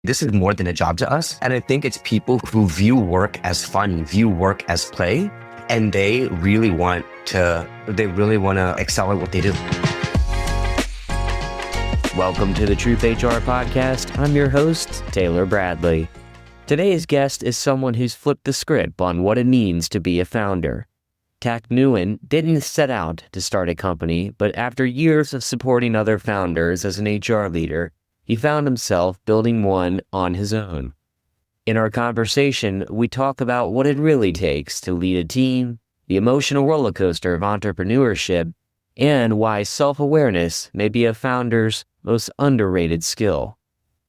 This is more than a job to us. And I think it's people who view work as fun, view work as play, and they really want to excel at what they do. Welcome to the TroopHR podcast. I'm your host, Taylor Bradley. Today's guest is someone who's flipped the script on what it means to be a founder. Thach Nguyen didn't set out to start a company, but after years of supporting other founders as an HR leader, he found himself building one on his own. In our conversation, we talk about what it really takes to lead a team, the emotional roller coaster of entrepreneurship, and why self-awareness may be a founder's most underrated skill.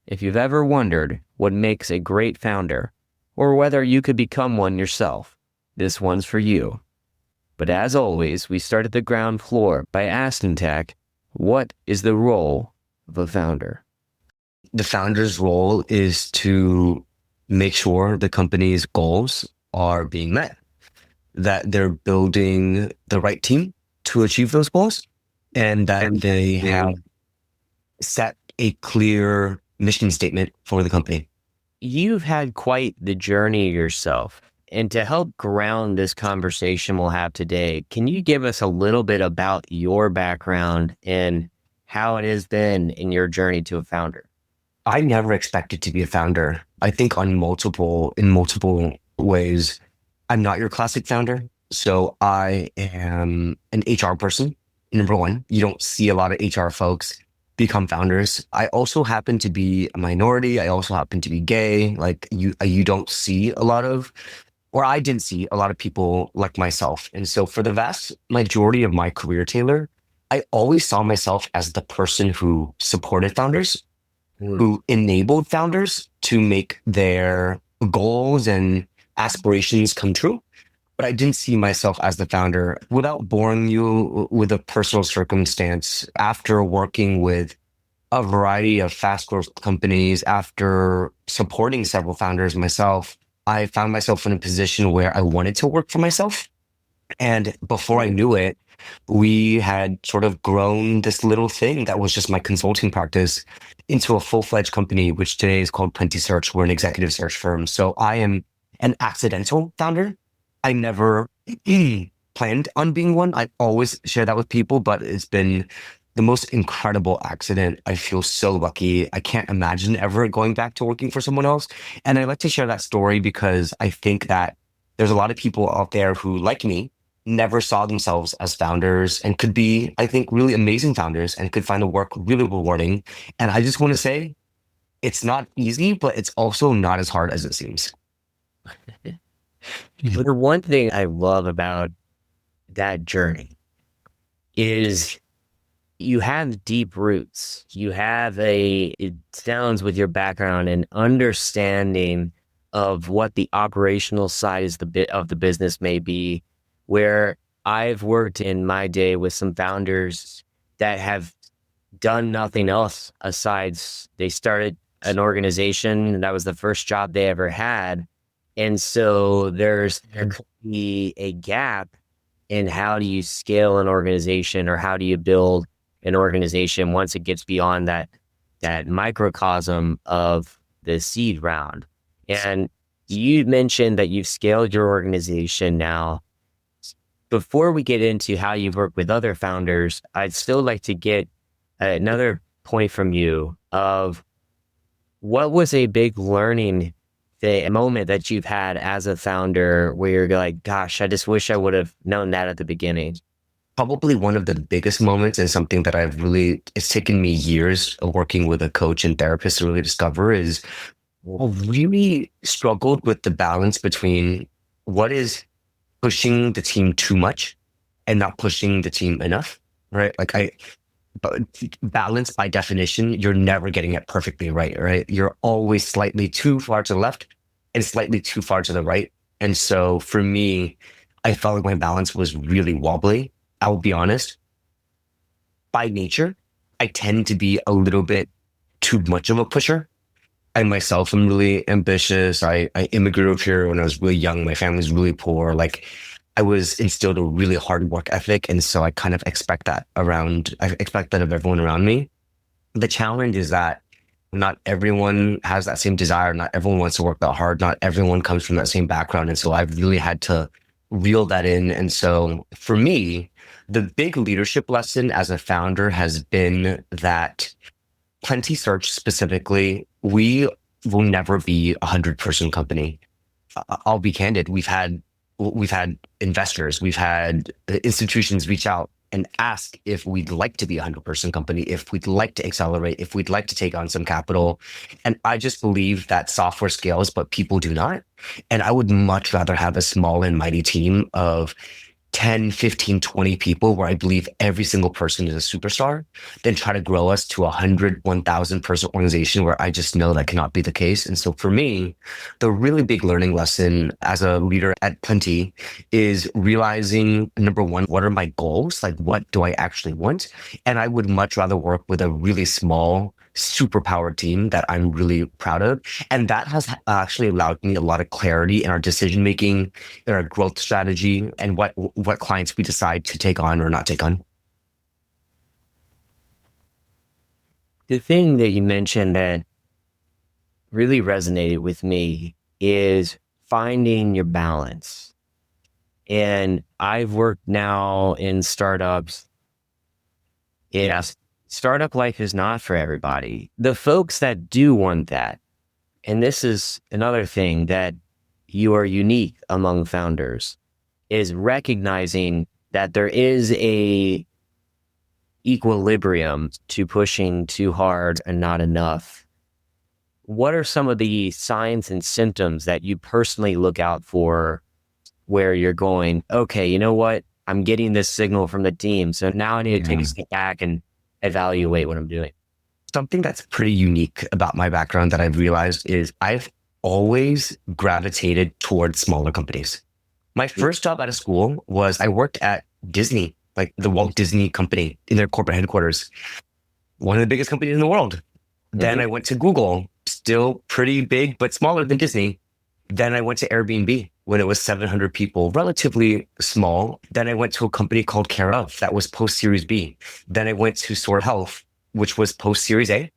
If you've ever wondered what makes a great founder, or whether you could become one yourself, this one's for you. But as always, we start at the ground floor by asking Thach, what is the role of a founder? The founder's role is to make sure the company's goals are being met, that they're building the right team to achieve those goals, and that they have set a clear mission statement for the company. You've had quite the journey yourself. And to help ground this conversation we'll have today, can you give us a little bit about your background and how it has been in your journey to a founder? I never expected to be a founder. I think in multiple ways. I'm not your classic founder. So I am an HR person. Number one, you don't see a lot of HR folks become founders. I also happen to be a minority. I also happen to be gay. Like you don't see a lot of, or I didn't see a lot of people like myself. And so for the vast majority of my career, Taylor, I always saw myself as the person who supported founders, who enabled founders to make their goals and aspirations come true. But I didn't see myself as the founder. Without boring you with a personal circumstance, after working with a variety of fast growth companies, after supporting several founders myself, I found myself in a position where I wanted to work for myself. And before I knew it, we had sort of grown this little thing that was just my consulting practice into a full-fledged company, which today is called Plenty Search. We're an executive search firm. So I am an accidental founder. I never planned on being one. I always share that with people, but it's been the most incredible accident. I feel so lucky. I can't imagine ever going back to working for someone else. And I like to share that story because I think that there's a lot of people out there who, like me, never saw themselves as founders and could be, I think, really amazing founders and could find the work really rewarding. And I just want to say, it's not easy, but it's also not as hard as it seems. But the one thing I love about that journey is you have deep roots. You have it sounds with your background, an understanding of what the operational side is of the business may be, where I've worked in my day with some founders that have done nothing else asides. They started an organization and that was the first job they ever had. And so there could be a gap in how do you scale an organization or how do you build an organization once it gets beyond that microcosm of the seed round. And you mentioned that you've scaled your organization now. Before we get into how you've worked with other founders, I'd still like to get another point from you of what was a big learning moment that you've had as a founder where you're like, gosh, I just wish I would have known that at the beginning. Probably one of the biggest moments and something that it's taken me years of working with a coach and therapist to really discover is I really struggled with the balance between what is pushing the team too much and not pushing the team enough, right? But balance by definition, you're never getting it perfectly right? You're always slightly too far to the left and slightly too far to the right. And so for me, I felt like my balance was really wobbly. I'll be honest. By nature, I tend to be a little bit too much of a pusher. I myself am really ambitious. I immigrated here when I was really young. My family's really poor. Like I was instilled a really hard work ethic. And so I kind of expect that of everyone around me. The challenge is that Not everyone has that same desire. Not everyone wants to work that hard. Not everyone comes from that same background. And so I've really had to reel that in. And so for me, the big leadership lesson as a founder has been that Plenty Search specifically, we will never be a 100-person company. I'll be candid. We've had investors, we've had institutions reach out and ask if we'd like to be a 100-person company, if we'd like to accelerate, if we'd like to take on some capital. And I just believe that software scales, but people do not. And I would much rather have a small and mighty team of 10, 15, 20 people where I believe every single person is a superstar, then try to grow us to 100, 1,000 person organization where I just know that cannot be the case. And so for me, the really big learning lesson as a leader at Plenty is realizing, number one, what are my goals? Like, what do I actually want? And I would much rather work with a really small, superpowered team that I'm really proud of. And that has actually allowed me a lot of clarity in our decision making, in our growth strategy, and what clients we decide to take on or not take on. The thing that you mentioned that really resonated with me is finding your balance. And I've worked now in startups. Yes, startup life is not for everybody. The folks that do want that, and this is another thing that you are unique among founders, is recognizing that there is a equilibrium to pushing too hard and not enough. What are some of the signs and symptoms that you personally look out for where you're going, okay, you know what? I'm getting this signal from the team. So now I need to take a step back and evaluate what I'm doing. Something that's pretty unique about my background that I've realized is I've always gravitated towards smaller companies. My first job out of school was I worked at Disney, like the Walt Disney Company in their corporate headquarters, one of the biggest companies in the world. Then I went to Google, still pretty big, but smaller than Disney. Then I went to Airbnb when it was 700 people, relatively small. Then I went to a company called Care of that was post Series B. Then I went to Sword Health, which was post Series A.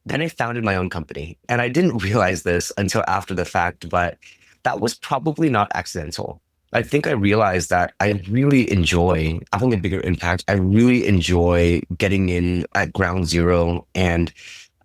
Then I founded my own company. And I didn't realize this until after the fact, but that was probably not accidental. I think I realized that I really enjoy having a bigger impact. I really enjoy getting in at ground zero and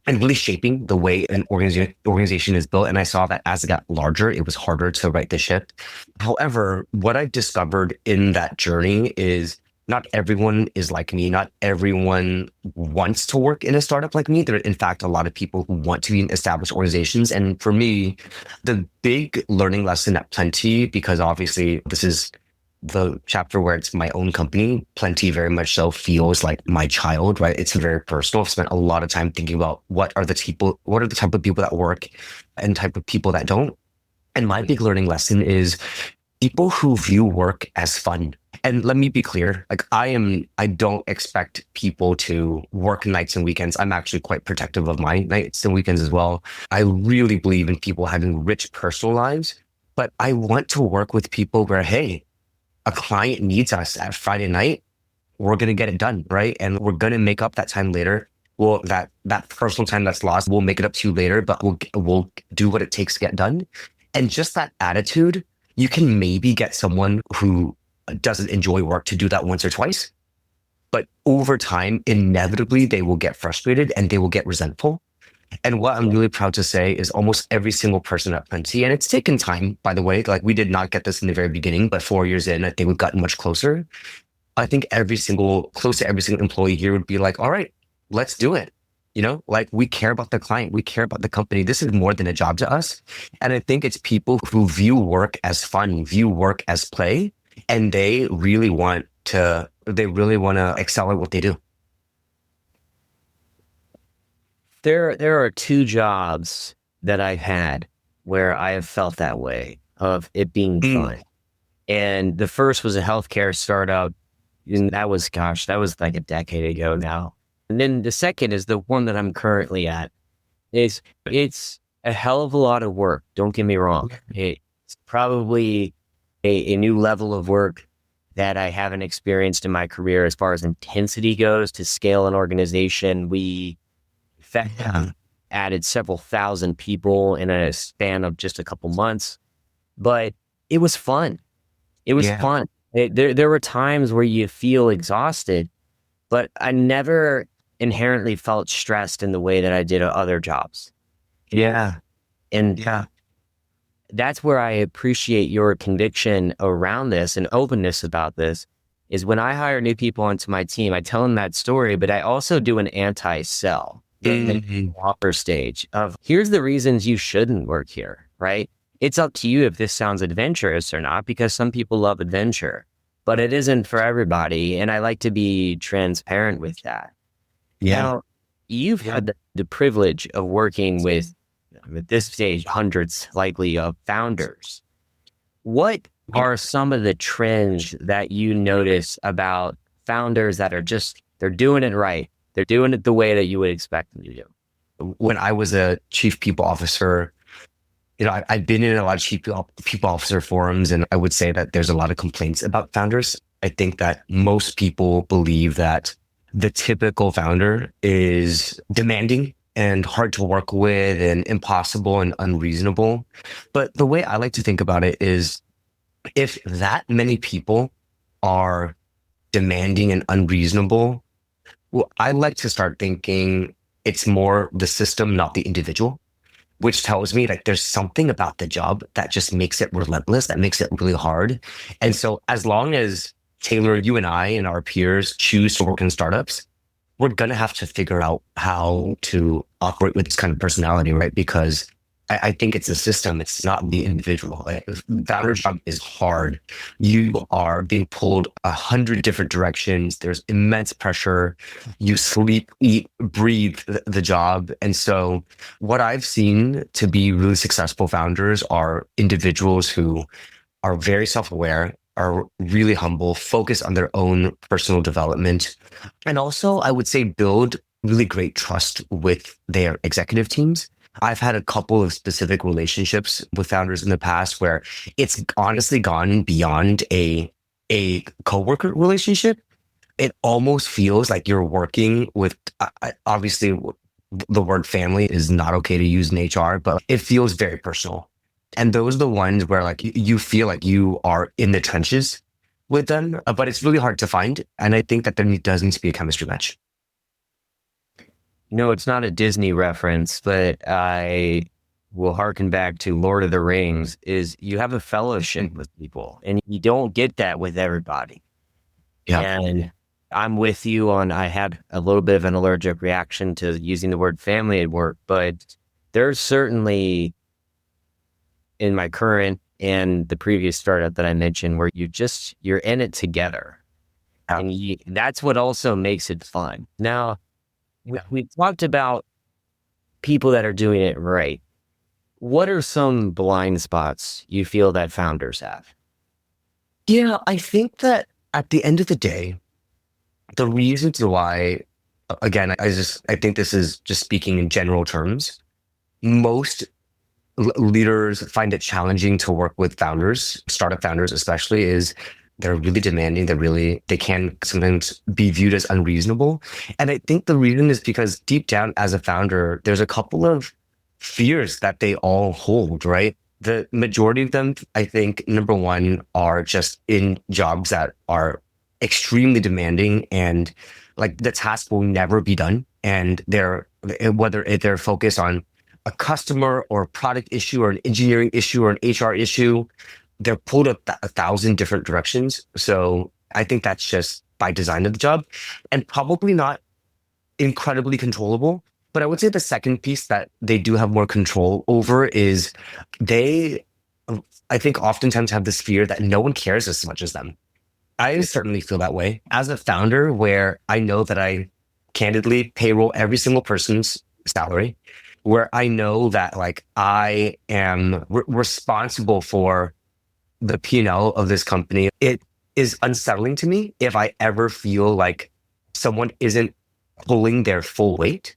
really shaping the way an organization is built. And I saw that as it got larger, it was harder to right the ship. However, what I've discovered in that journey is not everyone is like me. Not everyone wants to work in a startup like me. There are, in fact, a lot of people who want to be in established organizations. And for me, the big learning lesson at Plenty, because obviously this is the chapter where it's my own company, Plenty very much so feels like my child, right? It's very personal. I've spent a lot of time thinking about what are the type of people that work and type of people that don't. And my big learning lesson is people who view work as fun. And let me be clear, like I don't expect people to work nights and weekends. I'm actually quite protective of my nights and weekends as well. I really believe in people having rich personal lives, but I want to work with people where, hey, a client needs us at Friday night, we're going to get it done, right? And we're going to make up that time later. Well, that personal time that's lost, we'll make it up to you later, but we'll do what it takes to get done. And just that attitude, you can maybe get someone who doesn't enjoy work to do that once or twice. But over time, inevitably, they will get frustrated and they will get resentful. And what I'm really proud to say is almost every single person at Plenty, and it's taken time, by the way, like we did not get this in the very beginning, but 4 years in, I think we've gotten much closer. I think close to every single employee here would be like, all right, let's do it. Like we care about the client, we care about the company. This is more than a job to us. And I think it's people who view work as fun, view work as play, and they really want to excel at what they do. There are two jobs that I've had where I have felt that way of it being fun. And the first was a healthcare startup. And that was like a decade ago now. And then the second is the one that I'm currently at. It's a hell of a lot of work. Don't get me wrong. It's probably a new level of work that I haven't experienced in my career as far as intensity goes to scale an organization. added several thousand people in a span of just a couple months, but it was fun. It was Yeah. fun. There were times where you feel exhausted, but I never inherently felt stressed in the way that I did at other jobs. Yeah. And Yeah. that's where I appreciate your conviction around this and openness about this is when I hire new people onto my team, I tell them that story, but I also do an anti-sell, the Mhm. offer stage of here's the reasons you shouldn't work here, right? It's up to you if this sounds adventurous or not, because some people love adventure, but it isn't for everybody. And I like to be transparent with that. Yeah. Now, you've had the privilege of working with, at this stage, hundreds likely of founders. What are some of the trends that you notice about founders that are just, they're doing it right? They're doing it the way that you would expect them to do. When I was a chief people officer, I've been in a lot of chief people officer forums, and I would say that there's a lot of complaints about founders. I think that most people believe that the typical founder is demanding and hard to work with and impossible and unreasonable. But the way I like to think about it is if that many people are demanding and unreasonable, well, I like to start thinking it's more the system, not the individual, which tells me like there's something about the job that just makes it relentless, that makes it really hard. And so as long as Taylor, you and I and our peers choose to work in startups, we're going to have to figure out how to operate with this kind of personality, right? Because I think it's a system. It's not the individual. Like, founder job is hard. You are being pulled 100 different directions. There's immense pressure. You sleep, eat, breathe the job. And so what I've seen to be really successful founders are individuals who are very self-aware, are really humble, focus on their own personal development, and also I would say build really great trust with their executive teams. I've had a couple of specific relationships with founders in the past where it's honestly gone beyond a coworker relationship. It almost feels like you're working with obviously the word family is not okay to use in HR, but it feels very personal. And those are the ones where like you feel like you are in the trenches with them, but it's really hard to find. And I think that does need to be a chemistry match. No, it's not a Disney reference, but I will harken back to Lord of the Rings is you have a fellowship with people and you don't get that with everybody. Yeah. And I'm with you on, I had a little bit of an allergic reaction to using the word family at work, but there's certainly in my current and the previous startup that I mentioned where you're in it together. Yeah. And that's what also makes it fun. Now, we talked about people that are doing it right. What are some blind spots you feel that founders have? Yeah, I think that at the end of the day, the reasons why, again, I think this is just speaking in general terms. Most leaders find it challenging to work with founders, startup founders especially, is they're really demanding. They can sometimes be viewed as unreasonable. And I think the reason is because deep down as a founder, there's a couple of fears that they all hold, right? The majority of them, I think, number one, are just in jobs that are extremely demanding and like the task will never be done. And they're focused on a customer or a product issue or an engineering issue or an HR issue, they're pulled up a thousand different directions. So I think that's just by design of the job and probably not incredibly controllable. But I would say the second piece that they do have more control over is they, I think, oftentimes have this fear that no one cares as much as them. I certainly feel that way as a founder, where I know that I candidly payroll every single person's salary, where I know that like I am responsible for the P&L of this company. It is unsettling to me if I ever feel like someone isn't pulling their full weight.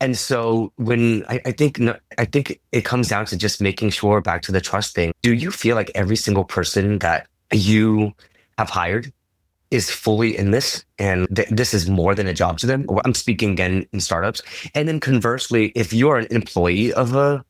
And so when I think it comes down to just making sure, back to the trust thing. Do you feel like every single person that you have hired is fully in this and this is more than a job to them. I'm speaking again in startups. And then conversely, if you're an employee of a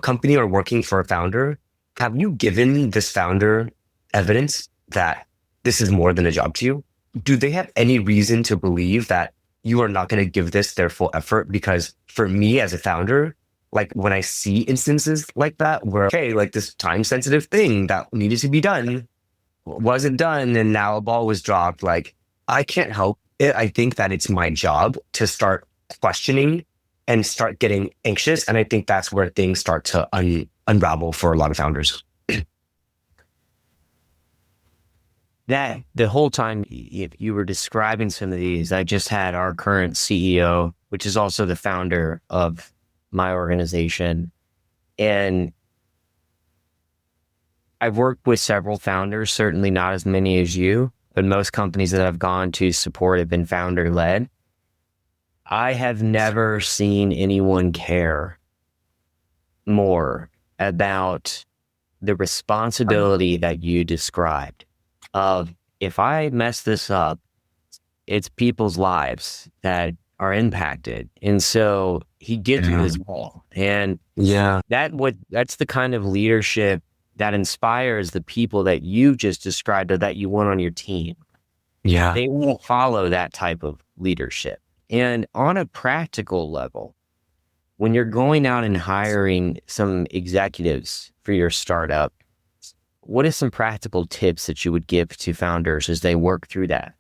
company or working for a founder, have you given this founder evidence that this is more than a job to you? Do they have any reason to believe that you are not going to give this their full effort? Because for me as a founder, like when I see instances like that, where, okay, like this time sensitive thing that needed to be done wasn't done and now a ball was dropped, like I can't help it. I think that it's my job to start questioning and start getting anxious. And I think that's where things start to unravel for a lot of founders. That the whole time if you were describing some of these, I just had our current CEO, which is also the founder of my organization. And I've worked with several founders, certainly not as many as you, but most companies that I've gone to support have been founder led. I have never seen anyone care more about the responsibility that you described of, if I mess this up, it's people's lives that are impacted. And so he gives you his all. And that's the kind of leadership that inspires the people that you just described or that you want on your team. Yeah. They will follow that type of leadership. And on a practical level, when you're going out and hiring some executives for your startup, what are some practical tips that you would give to founders as they work through that?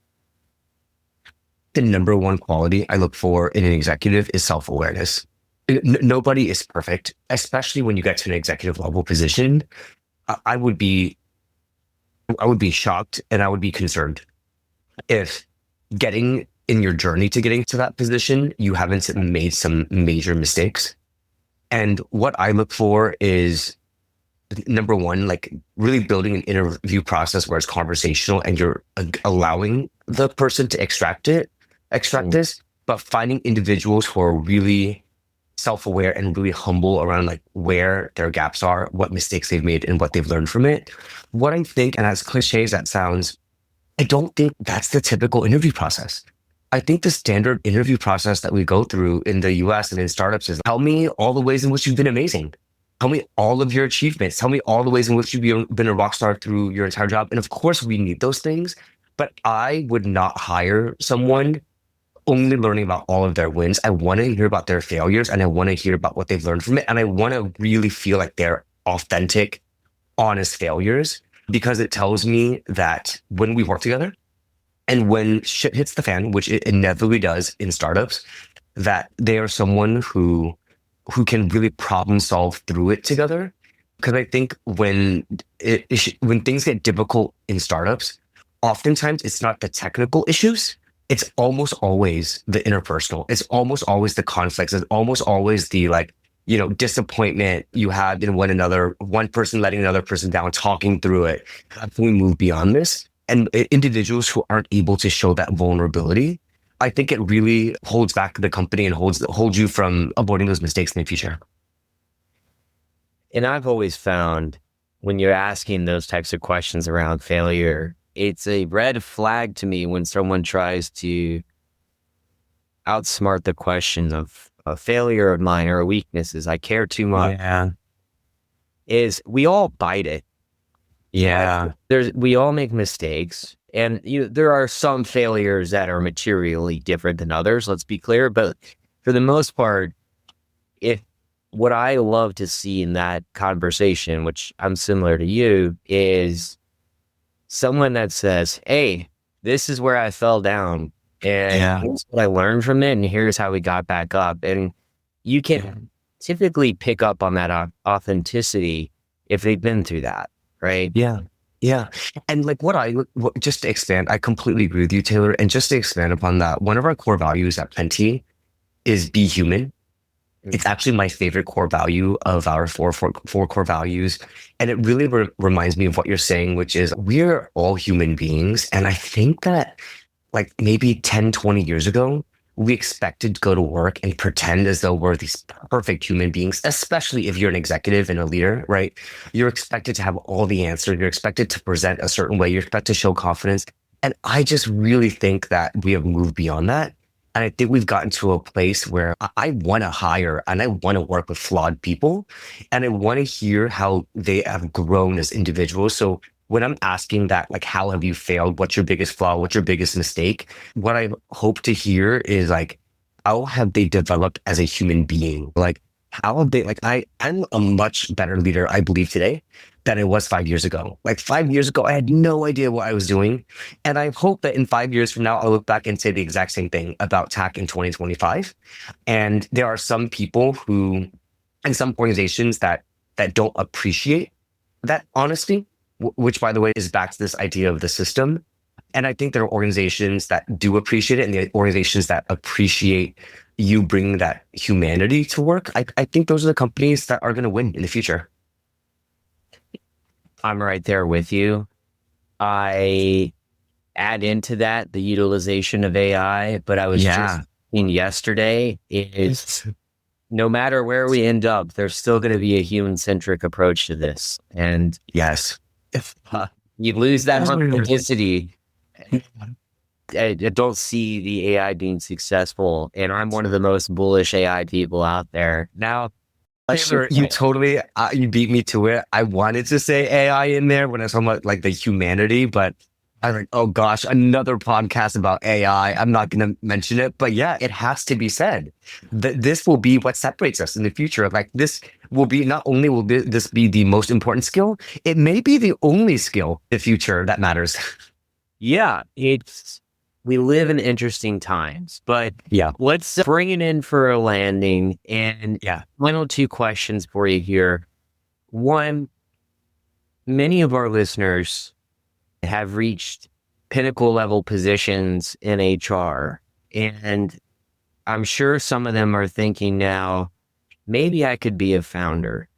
The number one quality I look for in an executive is self-awareness. Nobody is perfect, especially when you get to an executive level position. I would be shocked and I would be concerned if getting in your journey to getting to that position, you haven't made some major mistakes. And what I look for is, number one, like really building an interview process where it's conversational and you're allowing the person to extract this, but finding individuals who are really self-aware and really humble around like where their gaps are, what mistakes they've made and what they've learned from it. What I think, and as cliche as that sounds, I don't think that's the typical interview process. I think the standard interview process that we go through in the US and in startups is, tell me all the ways in which you've been amazing. Tell me all of your achievements. Tell me all the ways in which you've been a rock star through your entire job. And of course we need those things, but I would not hire someone only learning about all of their wins. I want to hear about their failures and I want to hear about what they've learned from it. And I want to really feel like they're authentic, honest failures, because it tells me that when we work together and when shit hits the fan, which it inevitably does in startups, that they are someone who can really problem solve through it together. Because I think when things get difficult in startups, oftentimes it's not the technical issues. It's almost always the interpersonal. It's almost always the conflicts. It's almost always the disappointment you have in one another, one person letting another person down, talking through it. How can we move beyond this? And individuals who aren't able to show that vulnerability, I think it really holds back the company and holds you from avoiding those mistakes in the future. And I've always found when you're asking those types of questions around failure, it's a red flag to me when someone tries to outsmart the question of a failure of mine or weaknesses. I care too much. Yeah. Is we all bite it. Yeah. We all make mistakes. And there are some failures that are materially different than others, let's be clear. But for the most part, what I love to see in that conversation, which I'm similar to you, is someone that says, hey, this is where I fell down and here's what I learned from it. And here's how we got back up. And you can typically pick up on that authenticity if they've been through that. Right. Yeah. Yeah. And like just to expand, I completely agree with you, Taylor. And just to expand upon that, one of our core values at Plenty is be human. It's actually my favorite core value of our four core values. And it really reminds me of what you're saying, which is we're all human beings. And I think that like maybe 10, 20 years ago, we expected to go to work and pretend as though we're these perfect human beings, especially if you're an executive and a leader, right? You're expected to have all the answers. You're expected to present a certain way. You're expected to show confidence. And I just really think that we have moved beyond that. And I think we've gotten to a place where I want to hire and I want to work with flawed people. And I want to hear how they have grown as individuals. So when I'm asking that, like, how have you failed? What's your biggest flaw? What's your biggest mistake? What I hope to hear is like, how have they developed as a human being? Like, how have they, like, I'm a much better leader, I believe, today than I was 5 years ago. Like 5 years ago, I had no idea what I was doing. And I hope that in 5 years from now, I'll look back and say the exact same thing about TAC in 2025. And there are some people who, and some organizations that don't appreciate that honesty, which by the way is back to this idea of the system. And I think there are organizations that do appreciate it, and the organizations that appreciate you bringing that humanity to work. I think those are the companies that are going to win in the future. I'm right there with you. I add into that the utilization of AI, but I was just in yesterday is no matter where we end up, there's still going to be a human-centric approach to this. And yes, if you lose that authenticity, I don't see the AI being successful. And I'm one of the most bullish AI people out there. Now, you totally, you beat me to it. I wanted to say AI in there when I was talking about like the humanity, but I was like, oh gosh, another podcast about AI. I'm not going to mention it, but yeah, it has to be said that this will be what separates us in the future. Like this will be, not only will this be the most important skill, it may be the only skill in the future that matters. Yeah, we live in interesting times, but Yeah, let's bring it in for a landing. And yeah, final two questions for you here. One, many of our listeners have reached pinnacle level positions in HR. And I'm sure some of them are thinking now, maybe I could be a founder.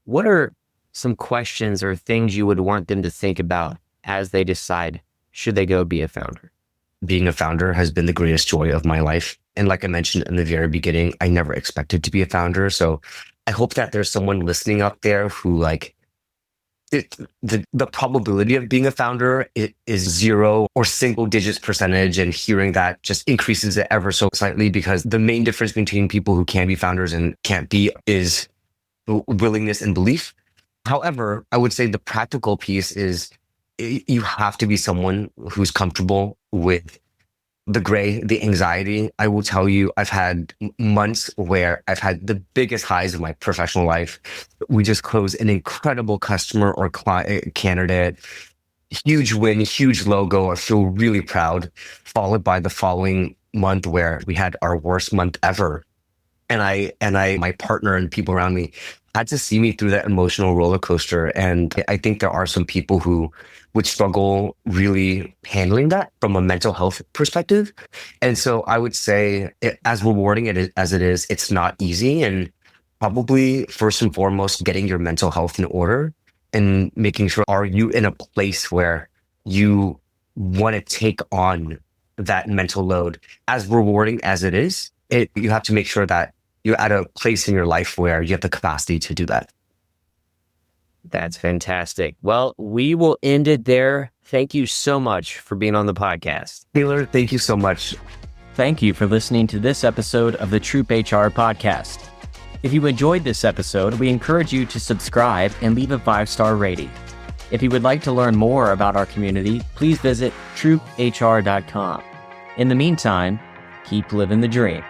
What are some questions or things you would want them to think about as they decide, should they go be a founder? being a founder has been the greatest joy of my life. And like I mentioned in the very beginning, I never expected to be a founder. So I hope that there's someone listening up there who like the probability of being a founder is zero or single digits percentage. And hearing that just increases it ever so slightly, because the main difference between people who can be founders and can't be is willingness and belief. However, I would say the practical piece is you have to be someone who's comfortable with the gray, the anxiety. I will tell you, I've had months where I've had the biggest highs of my professional life. We just closed an incredible customer or client candidate, huge win, huge logo. I feel really proud, followed by the following month where we had our worst month ever. My partner and people around me had to see me through that emotional roller coaster. And I think there are some people who would struggle really handling that from a mental health perspective. And so I would say, as rewarding as it is, it's not easy. And probably first and foremost, getting your mental health in order and making sure, are you in a place where you want to take on that mental load? As rewarding as it is, you have to make sure that you're at a place in your life where you have the capacity to do that. That's fantastic. Well, we will end it there. Thank you so much for being on the podcast. Taylor, thank you so much. Thank you for listening to this episode of the TroopHR podcast. If you enjoyed this episode, we encourage you to subscribe and leave a 5-star rating. If you would like to learn more about our community, please visit TroopHR.com. In the meantime, keep living the dream.